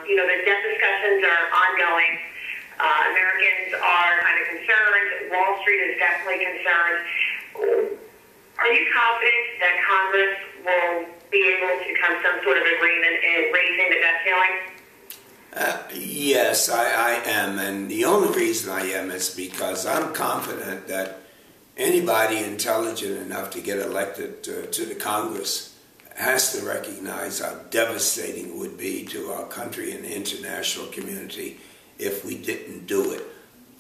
The debt discussions are ongoing. Americans are kind of concerned. Wall Street is definitely concerned. Are you confident that Congress will be able to come to some sort of agreement in raising the debt ceiling? Yes, I am, and the only reason I am is because I'm confident that anybody intelligent enough to get elected to the Congress has to recognize how devastating it would be to our country and the international community if we didn't do it.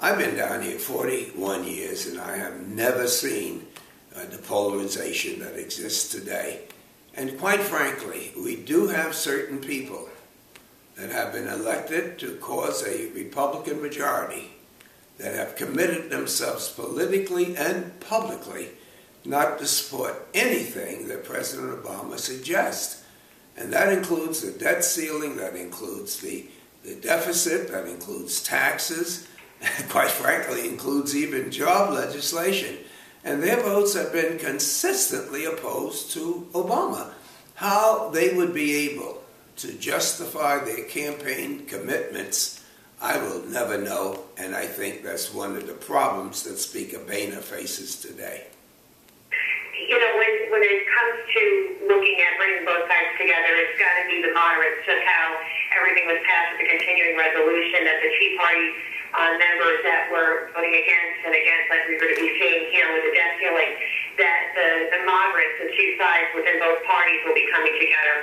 I've been down here 41 years, and I have never seen the polarization that exists today. And quite frankly, we do have certain people that have been elected to cause a Republican majority that have committed themselves politically and publicly not to support anything that President Obama suggests. And that includes the debt ceiling, that includes the deficit, that includes taxes, and quite frankly includes even job legislation. And their votes have been consistently opposed to Obama. How they would be able to justify their campaign commitments, I will never know, and I think that's one of the problems that Speaker Boehner faces today. When it comes to looking at bringing both sides together, it's got to be the moderates, just how everything was passed with the continuing resolution that the Tea Party members that were voting against, like we're going to be seeing here with the debt ceiling, that the moderates, the two sides within both parties will be coming together.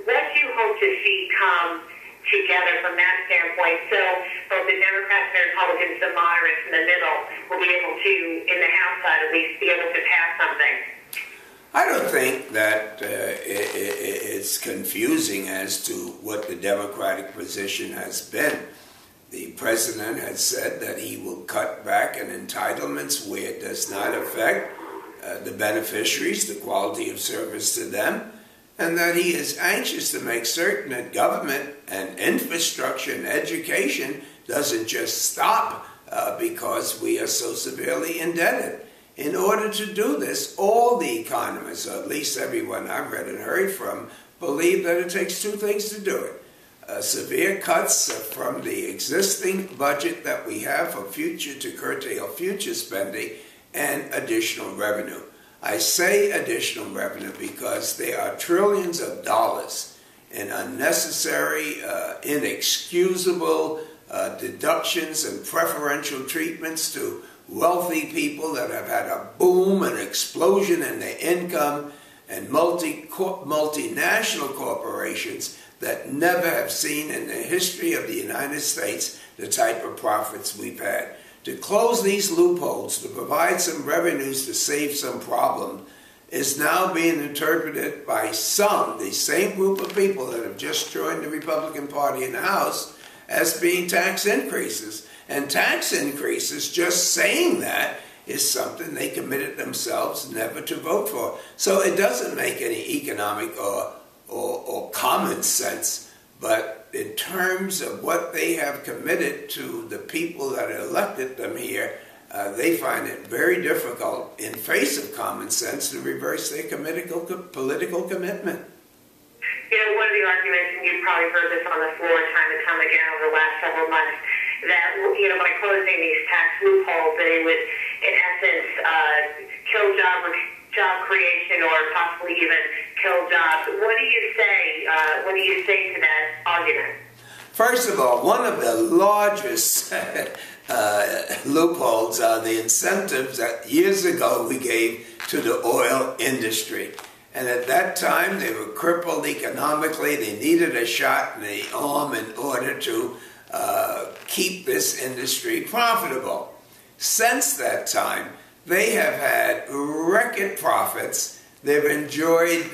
What do you hope to see come together from that standpoint, so both the Democrats and the Republicans, the moderates in the middle, will be able to, in the House side at least, be able to pass something? I don't think that it's confusing as to what the Democratic position has been. The president has said that he will cut back on entitlements where it does not affect the beneficiaries, the quality of service to them, and that he is anxious to make certain that government and infrastructure and education doesn't just stop because we are so severely indebted. In order to do this, all the economists, or at least everyone I've read and heard from, believe that it takes two things to do it. Severe cuts from the existing budget that we have for future to curtail future spending and additional revenue. I say additional revenue because there are trillions of dollars in unnecessary, inexcusable deductions and preferential treatments to wealthy people that have had a boom, an explosion in their income, and multinational corporations that never have seen in the history of the United States the type of profits we've had. To close these loopholes, to provide some revenues to save some problem, is now being interpreted by some, the same group of people that have just joined the Republican Party in the House, as being tax increases. And tax increases, just saying that, is something they committed themselves never to vote for. So it doesn't make any economic or common sense, but in terms of what they have committed to the people that elected them here, they find it very difficult, in face of common sense, to reverse their political commitment. One of the arguments, and you've probably heard this on the floor time and time again over the last several months, that by closing these tax loopholes, they would, in essence, kill job creation or possibly even kill jobs. What do you say? What do you say to that argument? First of all, one of the largest loopholes are the incentives that years ago we gave to the oil industry. And at that time, they were crippled economically. They needed a shot in the arm in order to keep this industry profitable. Since that time, they have had record profits. They've enjoyed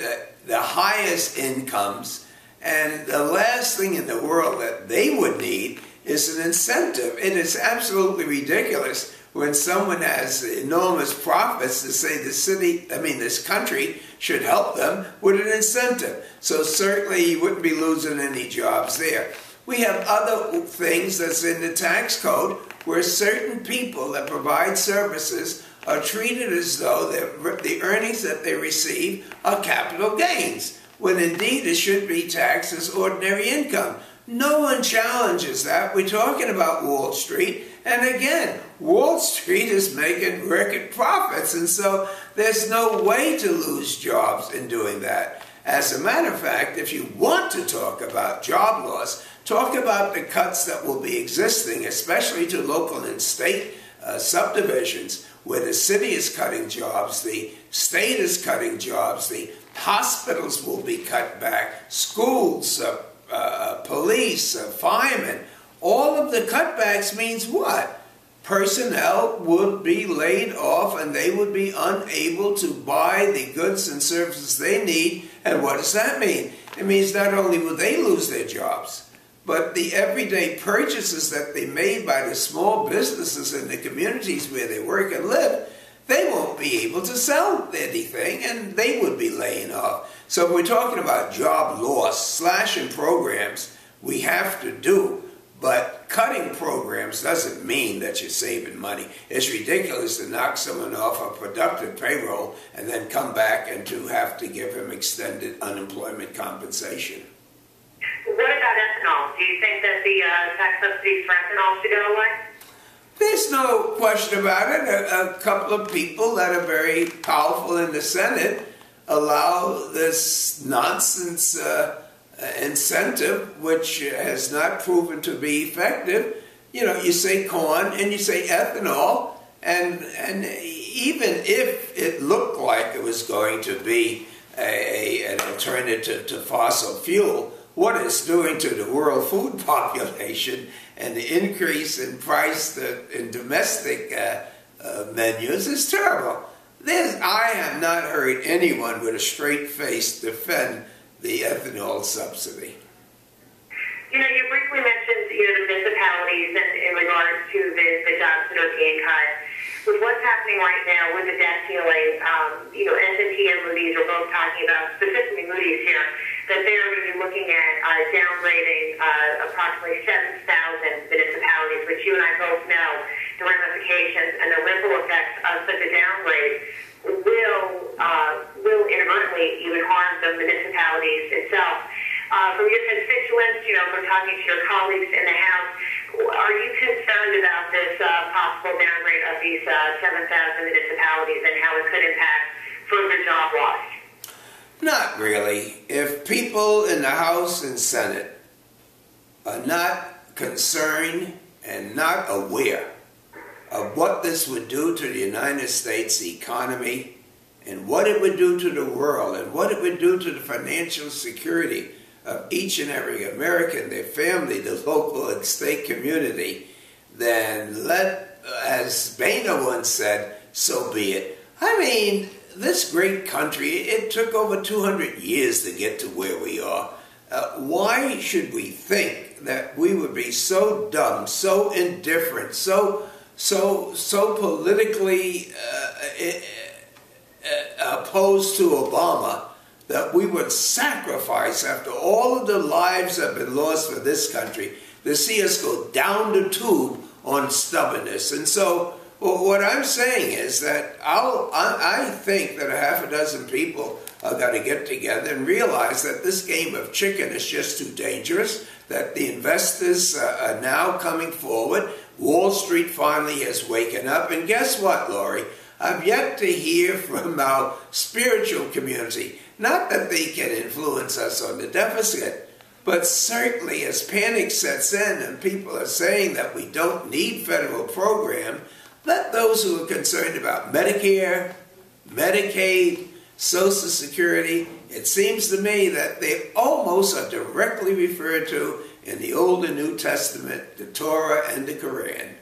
the highest incomes. And the last thing in the world that they would need is an incentive. It is absolutely ridiculous when someone has enormous profits to say this country should help them with an incentive. So certainly you wouldn't be losing any jobs there. We have other things that's in the tax code where certain people that provide services are treated as though the earnings that they receive are capital gains. when indeed it should be taxed as ordinary income. No one challenges that. We're talking about Wall Street, and again, Wall Street is making record profits, and so there's no way to lose jobs in doing that. As a matter of fact, if you want to talk about job loss, talk about the cuts that will be existing, especially to local and state subdivisions, where the city is cutting jobs, the state is cutting jobs, the hospitals will be cut back, schools, police, firemen. All of the cutbacks means what? Personnel would be laid off and they would be unable to buy the goods and services they need. And what does that mean? It means not only will they lose their jobs, but the everyday purchases that they made by the small businesses in the communities where they work and live, they won't be able to sell anything and they would be laying off. So if we're talking about job loss, slashing programs, we have to do. But cutting programs doesn't mean that you're saving money. It's ridiculous to knock someone off a productive payroll and then come back and to have to give him extended unemployment compensation. What about ethanol? Do you think that the tax subsidies for ethanol should go away? There's no question about it. A couple of people that are very powerful in the Senate allow this nonsense incentive, which has not proven to be effective. You know, you say corn and you say ethanol, and even if it looked like it was going to be an alternative to fossil fuel, what it's doing to the world food population and the increase in price in domestic menus is terrible. I have not heard anyone with a straight face defend the ethanol subsidy. You know, you briefly mentioned, the municipalities and in regards to the jobs that are being cut. With what's happening right now with the debt ceiling, S&P and Moody's are both talking about, specifically Moody's here, that they're going to be looking at downgrading approximately 7,000 municipalities, which you and I both know the ramifications and the ripple effects of such a downgrade will inadvertently even harm the municipalities itself. From your constituents, from talking to your colleagues in the House, are you concerned about this possible downgrade of these 7,000 municipalities and how it could impact further job loss? Not really. If people in the House and Senate are not concerned and not aware of what this would do to the United States economy and what it would do to the world and what it would do to the financial security of each and every American, their family, the local and state community, then let, as Boehner once said, so be it. I mean, this great country, it took over 200 years to get to where we are. Why should we think that we would be so dumb, so indifferent, so politically opposed to Obama, that we would sacrifice, after all of the lives that have been lost for this country, to see us go down the tube on stubbornness? And so what I'm saying is that I think that a half a dozen people are going to get together and realize that this game of chicken is just too dangerous, that the investors are now coming forward. Wall Street finally has waken up. And guess what, Lori? I've yet to hear from our spiritual community. Not that they can influence us on the deficit, but certainly as panic sets in and people are saying that we don't need federal program, let those who are concerned about Medicare, Medicaid, Social Security, it seems to me that they almost are directly referred to in the Old and New Testament, the Torah and the Quran.